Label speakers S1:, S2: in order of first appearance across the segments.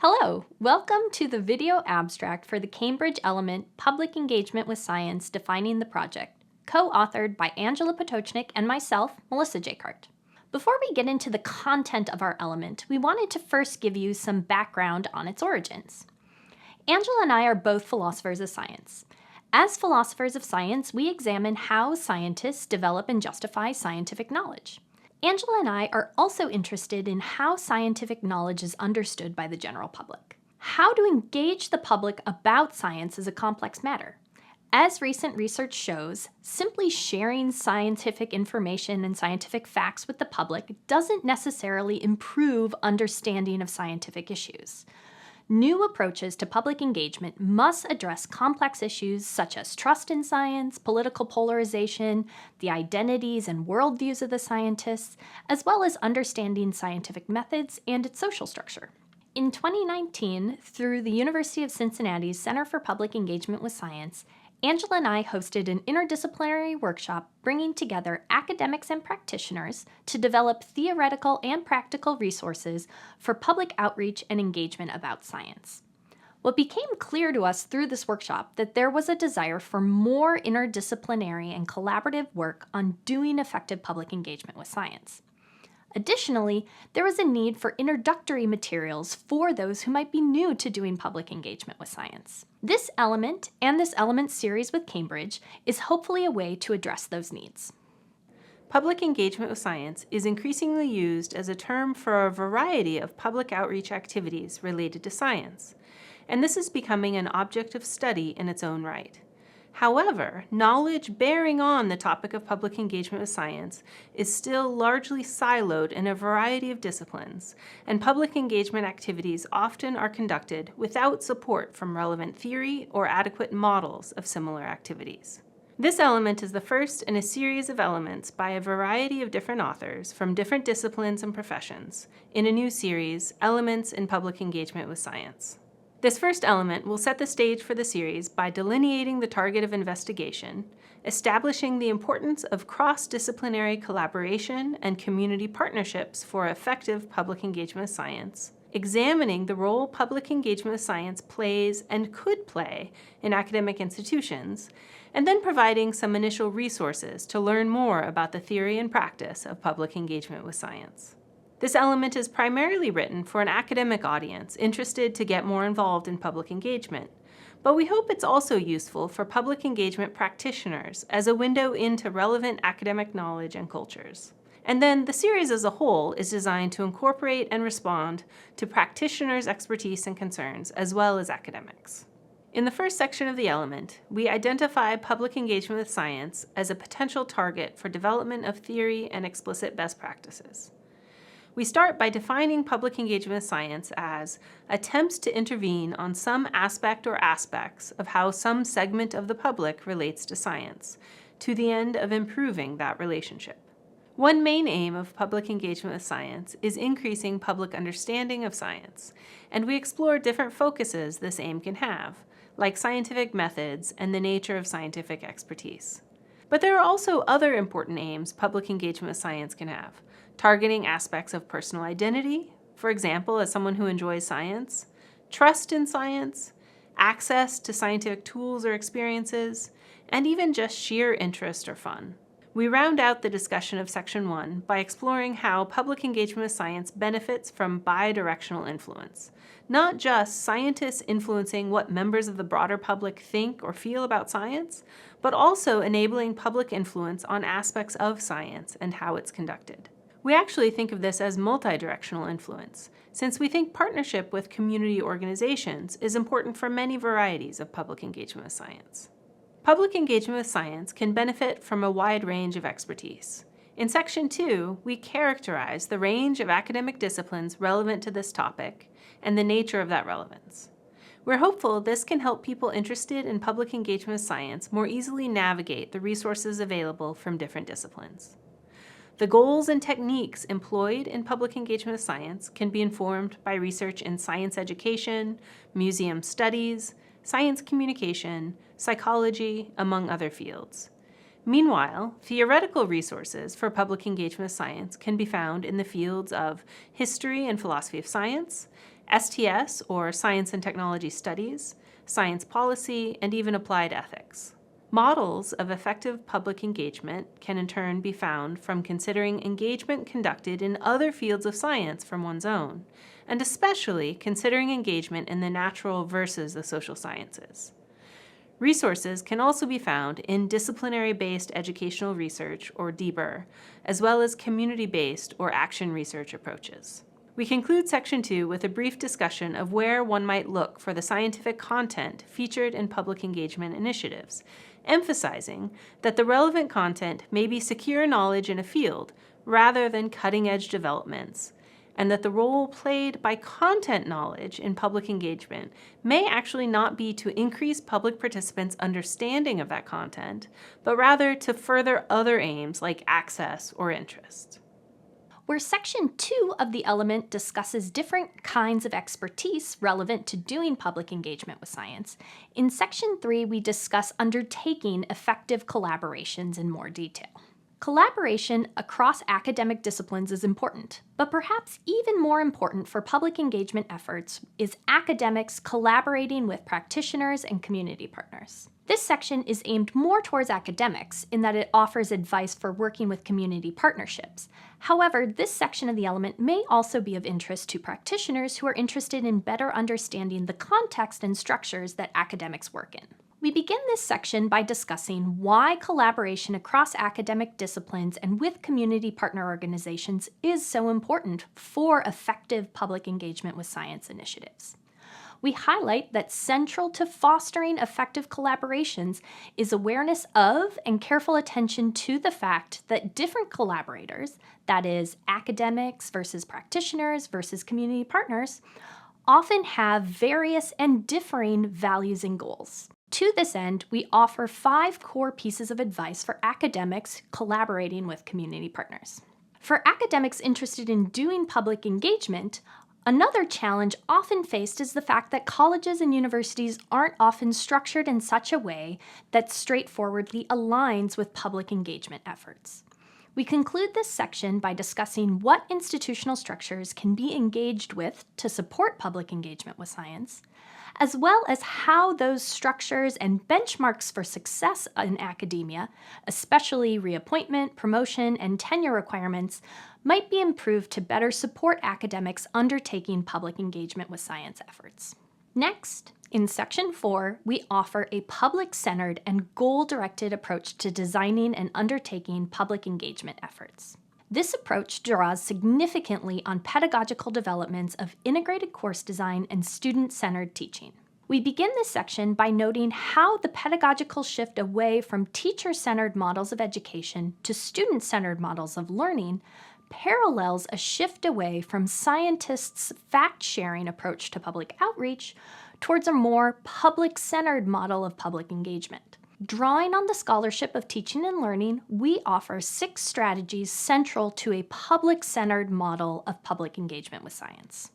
S1: Hello, welcome to the video abstract for the Cambridge Element Public Engagement with Science Defining the Project, co-authored by Angela Potochnik and myself, Melissa Jacquart. Before we get into the content of our element, we wanted to first give you some background on its origins. Angela and I are both philosophers of science. As philosophers of science, we examine how scientists develop and justify scientific knowledge. Angela and I are also interested in how scientific knowledge is understood by the general public. How to engage the public about science is a complex matter. As recent research shows, simply sharing scientific information and scientific facts with the public doesn't necessarily improve understanding of scientific issues. New approaches to public engagement must address complex issues such as trust in science, political polarization, the identities and worldviews of the scientists, as well as understanding scientific methods and its social structure. In 2019, through the University of Cincinnati's Center for Public Engagement with Science, Angela and I hosted an interdisciplinary workshop bringing together academics and practitioners to develop theoretical and practical resources for public outreach and engagement about science. What became clear to us through this workshop that there was a desire for more interdisciplinary and collaborative work on doing effective public engagement with science. Additionally, there was a need for introductory materials for those who might be new to doing public engagement with science. This element and this element series with Cambridge is hopefully a way to address those needs.
S2: Public engagement with science is increasingly used as a term for a variety of public outreach activities related to science, and this is becoming an object of study in its own right. However, knowledge bearing on the topic of public engagement with science is still largely siloed in a variety of disciplines, and public engagement activities often are conducted without support from relevant theory or adequate models of similar activities. This element is the first in a series of elements by a variety of different authors from different disciplines and professions in a new series, Elements in Public Engagement with Science. This first element will set the stage for the series by delineating the target of investigation, establishing the importance of cross-disciplinary collaboration and community partnerships for effective public engagement with science, examining the role public engagement with science plays and could play in academic institutions, and then providing some initial resources to learn more about the theory and practice of public engagement with science. This element is primarily written for an academic audience interested to get more involved in public engagement, but we hope it's also useful for public engagement practitioners as a window into relevant academic knowledge and cultures. And then the series as a whole is designed to incorporate and respond to practitioners' expertise and concerns, as well as academics. In the first section of the element, we identify public engagement with science as a potential target for development of theory and explicit best practices. We start by defining public engagement with science as attempts to intervene on some aspect or aspects of how some segment of the public relates to science, to the end of improving that relationship. One main aim of public engagement with science is increasing public understanding of science, and we explore different focuses this aim can have, like scientific methods and the nature of scientific expertise. But there are also other important aims public engagement with science can have, targeting aspects of personal identity, for example, as someone who enjoys science, trust in science, access to scientific tools or experiences, and even just sheer interest or fun. We round out the discussion of Section 1 by exploring how public engagement with science benefits from bidirectional influence, not just scientists influencing what members of the broader public think or feel about science, but also enabling public influence on aspects of science and how it's conducted. We actually think of this as multidirectional influence, since we think partnership with community organizations is important for many varieties of public engagement with science. Public engagement with science can benefit from a wide range of expertise. In Section 2, we characterize the range of academic disciplines relevant to this topic and the nature of that relevance. We're hopeful this can help people interested in public engagement with science more easily navigate the resources available from different disciplines. The goals and techniques employed in public engagement with science can be informed by research in science education, museum studies, science communication, psychology, among other fields. Meanwhile, theoretical resources for public engagement with science can be found in the fields of history and philosophy of science, STS, or Science and Technology Studies, Science Policy, and even Applied Ethics. Models of effective public engagement can in turn be found from considering engagement conducted in other fields of science from one's own, and especially considering engagement in the natural versus the social sciences. Resources can also be found in disciplinary-based educational research, or DBER, as well as community-based or action research approaches. We conclude Section 2 with a brief discussion of where one might look for the scientific content featured in public engagement initiatives, emphasizing that the relevant content may be secure knowledge in a field rather than cutting-edge developments, and that the role played by content knowledge in public engagement may actually not be to increase public participants' understanding of that content, but rather to further other aims like access or interest.
S1: Where Section 2 of the element discusses different kinds of expertise relevant to doing public engagement with science, in Section 3 we discuss undertaking effective collaborations in more detail. Collaboration across academic disciplines is important, but perhaps even more important for public engagement efforts is academics collaborating with practitioners and community partners. This section is aimed more towards academics in that it offers advice for working with community partnerships. However, this section of the element may also be of interest to practitioners who are interested in better understanding the context and structures that academics work in. We begin this section by discussing why collaboration across academic disciplines and with community partner organizations is so important for effective public engagement with science initiatives. We highlight that central to fostering effective collaborations is awareness of and careful attention to the fact that different collaborators, that is, academics versus practitioners versus community partners, often have various and differing values and goals. To this end, we offer 5 core pieces of advice for academics collaborating with community partners. For academics interested in doing public engagement, another challenge often faced is the fact that colleges and universities aren't often structured in such a way that straightforwardly aligns with public engagement efforts. We conclude this section by discussing what institutional structures can be engaged with to support public engagement with science, as well as how those structures and benchmarks for success in academia, especially reappointment, promotion, and tenure requirements, might be improved to better support academics undertaking public engagement with science efforts. Next, in Section 4, we offer a public-centered and goal-directed approach to designing and undertaking public engagement efforts. This approach draws significantly on pedagogical developments of integrated course design and student-centered teaching. We begin this section by noting how the pedagogical shift away from teacher-centered models of education to student-centered models of learning parallels a shift away from scientists' fact-sharing approach to public outreach towards a more public-centered model of public engagement. Drawing on the scholarship of teaching and learning, we offer 6 strategies central to a public-centered model of public engagement with science.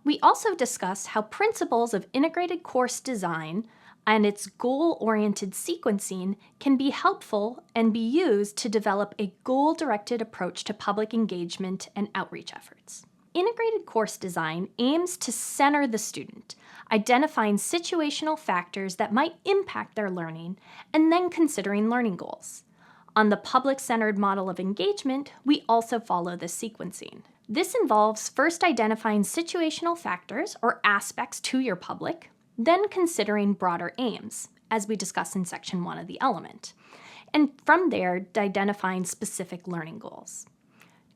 S1: We also discuss how principles of integrated course design and its goal-oriented sequencing can be helpful and be used to develop a goal-directed approach to public engagement and outreach efforts. Integrated course design aims to center the student, identifying situational factors that might impact their learning, and then considering learning goals. On the public-centered model of engagement, we also follow this sequencing. This involves first identifying situational factors or aspects to your public, then considering broader aims, as we discuss in Section 1 of the element, and from there, identifying specific learning goals.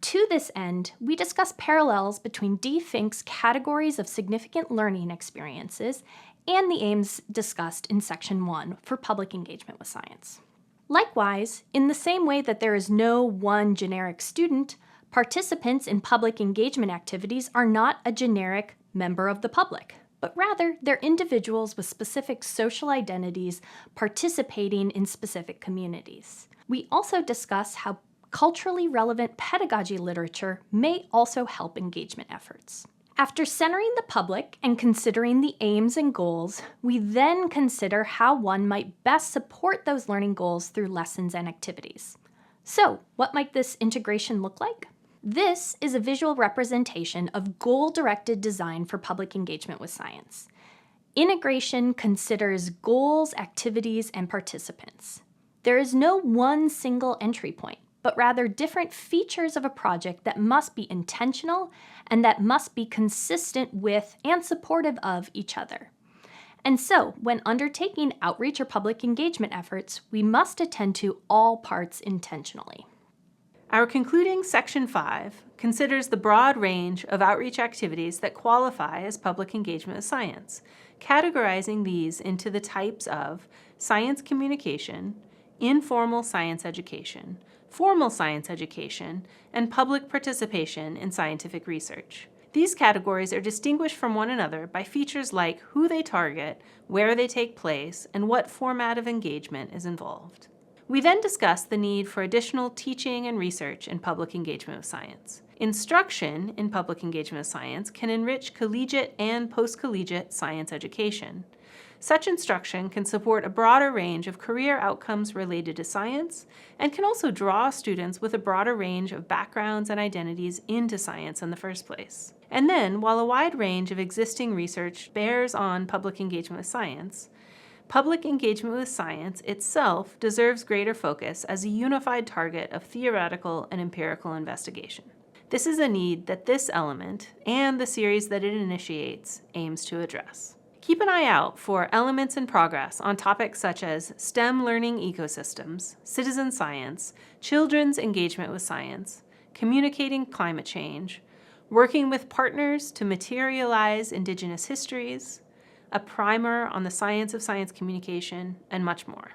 S1: To this end, we discuss parallels between D. Fink's categories of significant learning experiences and the aims discussed in Section 1 for public engagement with science. Likewise, in the same way that there is no one generic student, participants in public engagement activities are not a generic member of the public, but rather they're individuals with specific social identities participating in specific communities. We also discuss how culturally relevant pedagogy literature may also help engagement efforts. After centering the public and considering the aims and goals, we then consider how one might best support those learning goals through lessons and activities. So, what might this integration look like? This is a visual representation of goal-directed design for public engagement with science. Integration considers goals, activities, and participants. There is no one single entry point, but rather different features of a project that must be intentional and that must be consistent with and supportive of each other. And so, when undertaking outreach or public engagement efforts, we must attend to all parts intentionally.
S2: Our concluding Section 5 considers the broad range of outreach activities that qualify as public engagement with science, categorizing these into the types of science communication, informal science education, formal science education, and public participation in scientific research. These categories are distinguished from one another by features like who they target, where they take place, and what format of engagement is involved. We then discuss the need for additional teaching and research in public engagement with science. Instruction in public engagement with science can enrich collegiate and post-collegiate science education. Such instruction can support a broader range of career outcomes related to science and can also draw students with a broader range of backgrounds and identities into science in the first place. And then, while a wide range of existing research bears on public engagement with science, public engagement with science itself deserves greater focus as a unified target of theoretical and empirical investigation. This is a need that this element, and the series that it initiates, aims to address. Keep an eye out for elements in progress on topics such as STEM learning ecosystems, citizen science, children's engagement with science, communicating climate change, working with partners to materialize Indigenous histories, a primer on the science of science communication, and much more.